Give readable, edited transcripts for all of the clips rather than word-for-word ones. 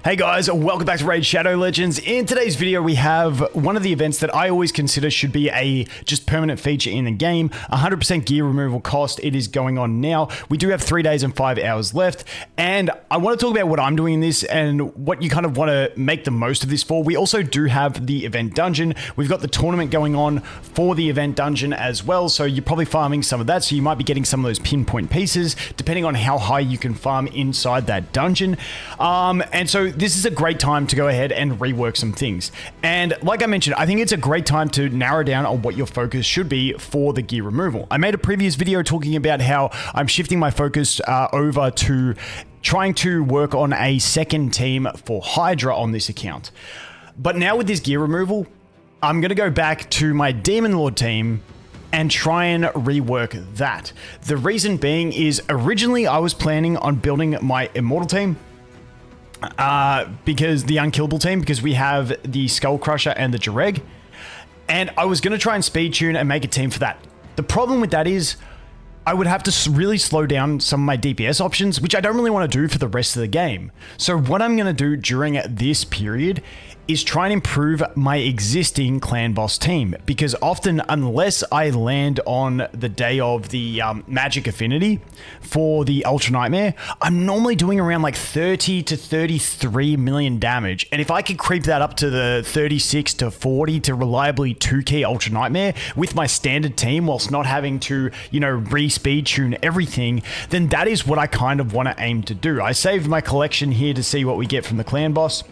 Hey guys, welcome back to Raid Shadow Legends. In today's video, we have one of the events that I always consider should be a just permanent feature in the game. 100% gear removal cost. It is going on now. We do have 3 days and 5 hours left. And I want to talk about what I'm doing in this and what you kind of want to make the most of this for. We also do have the event dungeon. We've got the tournament going on for the event dungeon as well. So you're probably farming some of that. So you might be getting some of those pinpoint pieces, depending on how high you can farm inside that dungeon. And so this is a great time to go ahead and rework some things. And like I mentioned, I think it's a great time to narrow down on what your focus should be for the gear removal. I made a previous video talking about how I'm shifting my focus over to trying to work on a second team for Hydra on this account. But now with this gear removal, I'm going to go back to my Demon Lord team and try and rework that. The reason being is originally I was planning on building my Immortal team, because the unkillable team, because we have the Skull Crusher and the Jareg, and I was going to try and speed tune and make a team for that. The problem with that is I would have to really slow down some of my DPS options, which I don't really want to do for the rest of the game. So what I'm going to do during this period is try and improve my existing clan boss team, because often, unless I land on the day of the magic affinity for the Ultra Nightmare, I'm normally doing around like 30 to 33 million damage. And if I could creep that up to the 36 to 40 to reliably 2-key Ultra Nightmare with my standard team whilst not having to, you know, re-speed tune everything, then that is what I kind of want to aim to do. I saved my collection here to see what we get from the clan boss.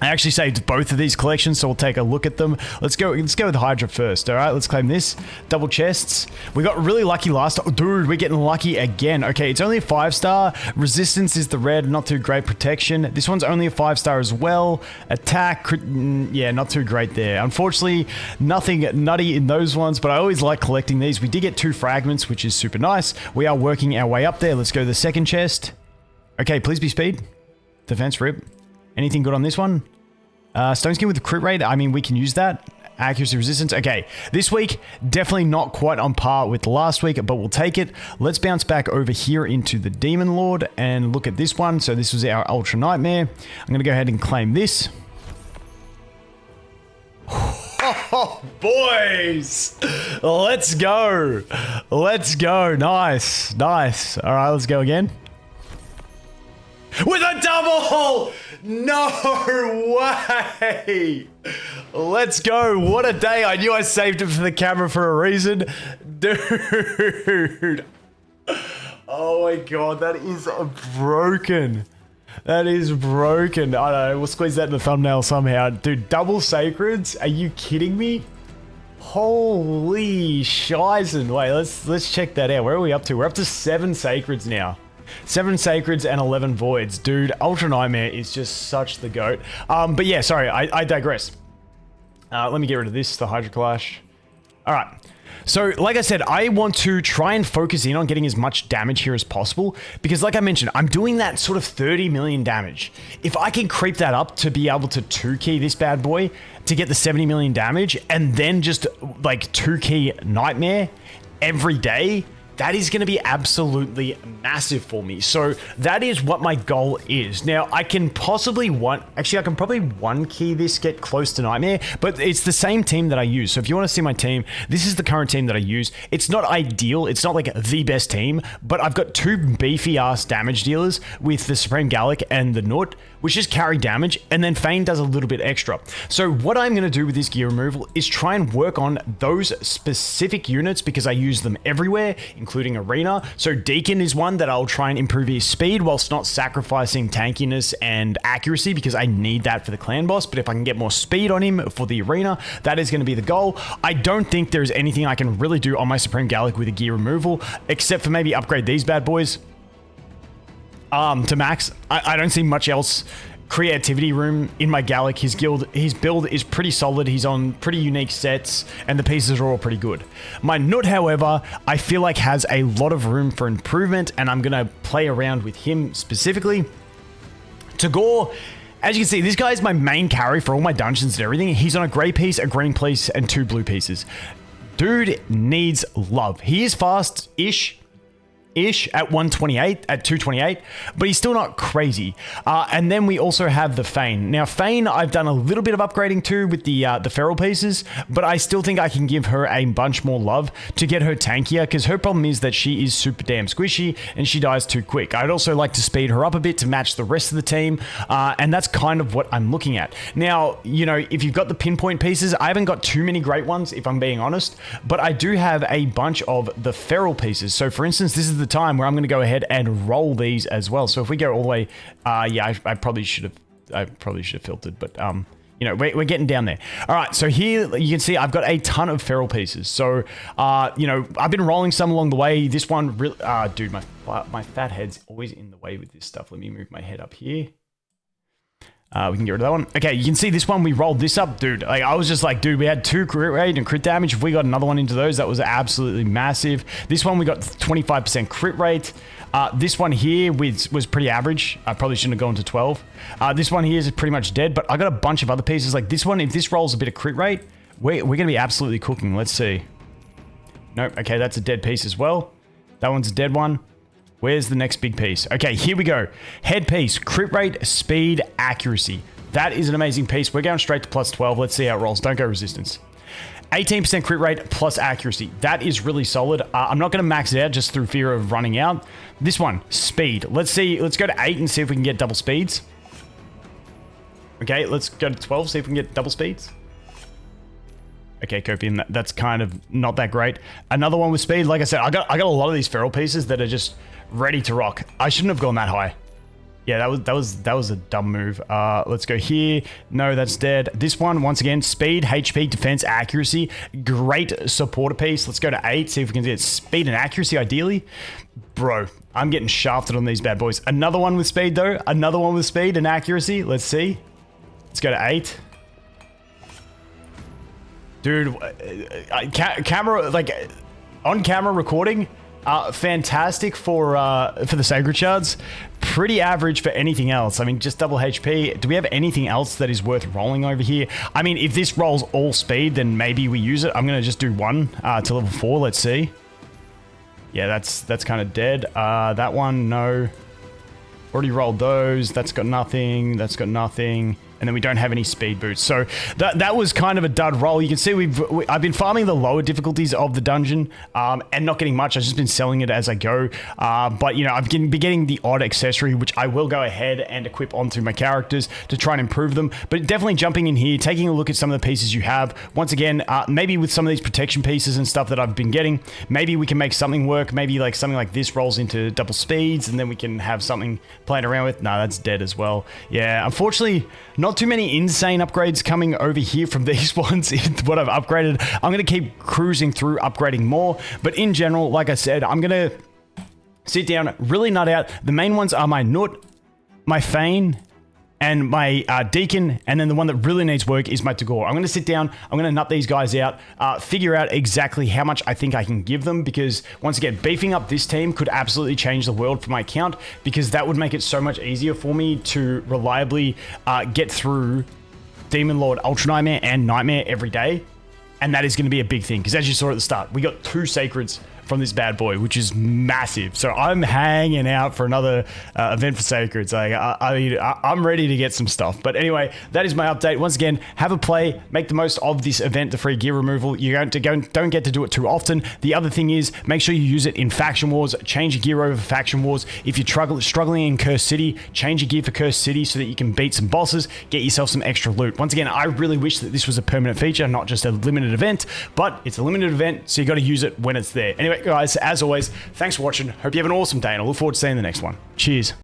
I actually saved both of these collections, so we'll take a look at them. Let's go with Hydra first. All right, let's claim this. Double chests. We got really lucky last time. Dude, we're getting lucky again. Okay, it's only a 5-star. Resistance is the red, not too great. Protection. This one's only a 5-star as well. Attack, yeah, not too great there. Unfortunately, nothing nutty in those ones, but I always like collecting these. We did get 2 fragments, which is super nice. We are working our way up there. Let's go to the second chest. Okay, please be speed. Defense, rip. Anything good on this one? Stone skin with the crit rate. I mean, we can use that. Accuracy, resistance. Okay, this week, definitely not quite on par with last week, but we'll take it. Let's bounce back over here into the Demon Lord and look at this one. So this was our Ultra Nightmare. I'm going to go ahead and claim this. Oh, boys! Let's go. Let's go. Nice. Nice. All right, let's go again. With a double! No way! Let's go. What a day. I knew I saved it for the camera for a reason. Dude. Oh my god, that is broken. That is broken. I don't know, we'll squeeze that in the thumbnail somehow. Dude, double sacreds? Are you kidding me? Holy shizen. Wait, let's check that out. Where are we up to? We're up to 7 sacreds now. 7 sacreds and 11 voids. Dude, Ultra Nightmare is just such the goat. But yeah, sorry, I digress. Let me get rid of this, the Hydra Clash. All right. So, like I said, I want to try and focus in on getting as much damage here as possible, because like I mentioned, I'm doing that sort of 30 million damage. If I can creep that up to be able to 2-key this bad boy to get the 70 million damage, and then just like 2-key Nightmare every day, that is going to be absolutely massive for me. So that is what my goal is. Now, I can possibly actually, I can probably 1-key this, get close to Nightmare, but it's the same team that I use. So if you want to see my team, this is the current team that I use. It's not ideal. It's not like the best team, but I've got 2 beefy ass damage dealers with the Supreme Gallic and the Nut, which just carry damage, and then Fayne does a little bit extra. So what I'm going to do with this gear removal is try and work on those specific units, because I use them everywhere, including Arena. So Deacon is one that I'll try and improve his speed whilst not sacrificing tankiness and accuracy, because I need that for the clan boss. But if I can get more speed on him for the Arena, that is going to be the goal. I don't think there's anything I can really do on my Supreme Gallic with a gear removal, except for maybe upgrade these bad boys to max. I don't see much else creativity room in my Gallic. His build is pretty solid. He's on pretty unique sets, and the pieces are all pretty good. My Nut, however, I feel like has a lot of room for improvement, and I'm gonna play around with him specifically. Tagoar, as you can see, this guy is my main carry for all my dungeons and everything. He's on a gray piece, a green piece, and 2 blue pieces. Dude needs love. He is fast-ish. ish at 128, at 228, but he's still not crazy. And then we also have the Fayne. Now Fayne, I've done a little bit of upgrading too with the feral pieces, but I still think I can give her a bunch more love to get her tankier, because her problem is that she is super damn squishy and she dies too quick. I'd also like to speed her up a bit to match the rest of the team, and that's kind of what I'm looking at. Now, you know, if you've got the pinpoint pieces, I haven't got too many great ones, if I'm being honest, but I do have a bunch of the feral pieces. So for instance, this is the time where I'm going to go ahead and roll these as well. So if we go all the way, yeah, I probably should have filtered, but you know, we're getting down there. All right, so here you can see I've got a ton of feral pieces. So you know, I've been rolling some along the way. This one really, dude, my fat head's always in the way with this stuff. Let me move my head up here. We can get rid of that one. Okay, you can see this one, we rolled this up, dude. Like, I was just like, dude, we had 2 crit rate and crit damage. If we got another one into those, that was absolutely massive. This one, we got 25% crit rate. This one here was pretty average. I probably shouldn't have gone to 12. This one here is pretty much dead, but I got a bunch of other pieces. Like this one, if this rolls a bit of crit rate, we're going to be absolutely cooking. Let's see. Nope. Okay, that's a dead piece as well. That one's a dead one. Where's the next big piece? Okay, here we go. Head piece, crit rate, speed, accuracy. That is an amazing piece. We're going straight to plus 12. Let's see how it rolls. Don't go resistance. 18% crit rate plus accuracy. That is really solid. I'm not going to max it out just through fear of running out. This one, speed. Let's see. Let's go to 8 and see if we can get double speeds. Okay, let's go to 12, see if we can get double speeds. Okay, Copium, that's kind of not that great. Another one with speed. Like I said, I got a lot of these feral pieces that are just ready to rock. I shouldn't have gone that high. Yeah, that was a dumb move. Let's go here. No, that's dead. This one, once again, speed, HP, defense, accuracy. Great supporter piece. Let's go to 8, see if we can get speed and accuracy, ideally. Bro, I'm getting shafted on these bad boys. Another one with speed, though. Another one with speed and accuracy. Let's see. Let's go to 8. Dude, camera, like, on camera recording, fantastic for the Sacred Shards. Pretty average for anything else. I mean, just double HP. Do we have anything else that is worth rolling over here? I mean, if this rolls all speed, then maybe we use it. I'm going to just do 1 to level 4. Let's see. Yeah, that's kind of dead. That one, no. Already rolled those. That's got nothing. That's got nothing. And then we don't have any speed boots. So that was kind of a dud roll. You can see I've been farming the lower difficulties of the dungeon and not getting much. I've just been selling it as I go. But, you know, I've been getting the odd accessory, which I will go ahead and equip onto my characters to try and improve them. But definitely jumping in here, taking a look at some of the pieces you have. Once again, maybe with some of these protection pieces and stuff that I've been getting, maybe we can make something work. Maybe like something like this rolls into double speeds and then we can have something playing around with. No, that's dead as well. Yeah, unfortunately, not too many insane upgrades coming over here from these ones. What I've upgraded, I'm going to keep cruising through upgrading more. But in general, like I said, I'm going to sit down, really nut out. The main ones are my Nut, my Fayne, and my Deacon, and then the one that really needs work is my Tagoar. I'm going to sit down, I'm going to nut these guys out, figure out exactly how much I think I can give them, because once again, beefing up this team could absolutely change the world for my account, because that would make it so much easier for me to reliably get through Demon Lord, Ultra Nightmare, and Nightmare every day. And that is going to be a big thing, because as you saw at the start, we got 2 Sacreds from this bad boy, which is massive. So I'm hanging out for another event for Sacreds. Like, I'm ready to get some stuff. But anyway, that is my update. Once again, have a play, make the most of this event, the free gear removal. You don't get to do it too often. The other thing is, make sure you use it in Faction Wars. Change your gear over for Faction Wars. If you're struggling in Cursed City, change your gear for Cursed City so that you can beat some bosses, get yourself some extra loot. Once again, I really wish that this was a permanent feature, not just a limited event, but it's a limited event, so you got to use it when it's there. Anyway, guys, as always, thanks for watching. Hope you have an awesome day, and I look forward to seeing the next one. Cheers.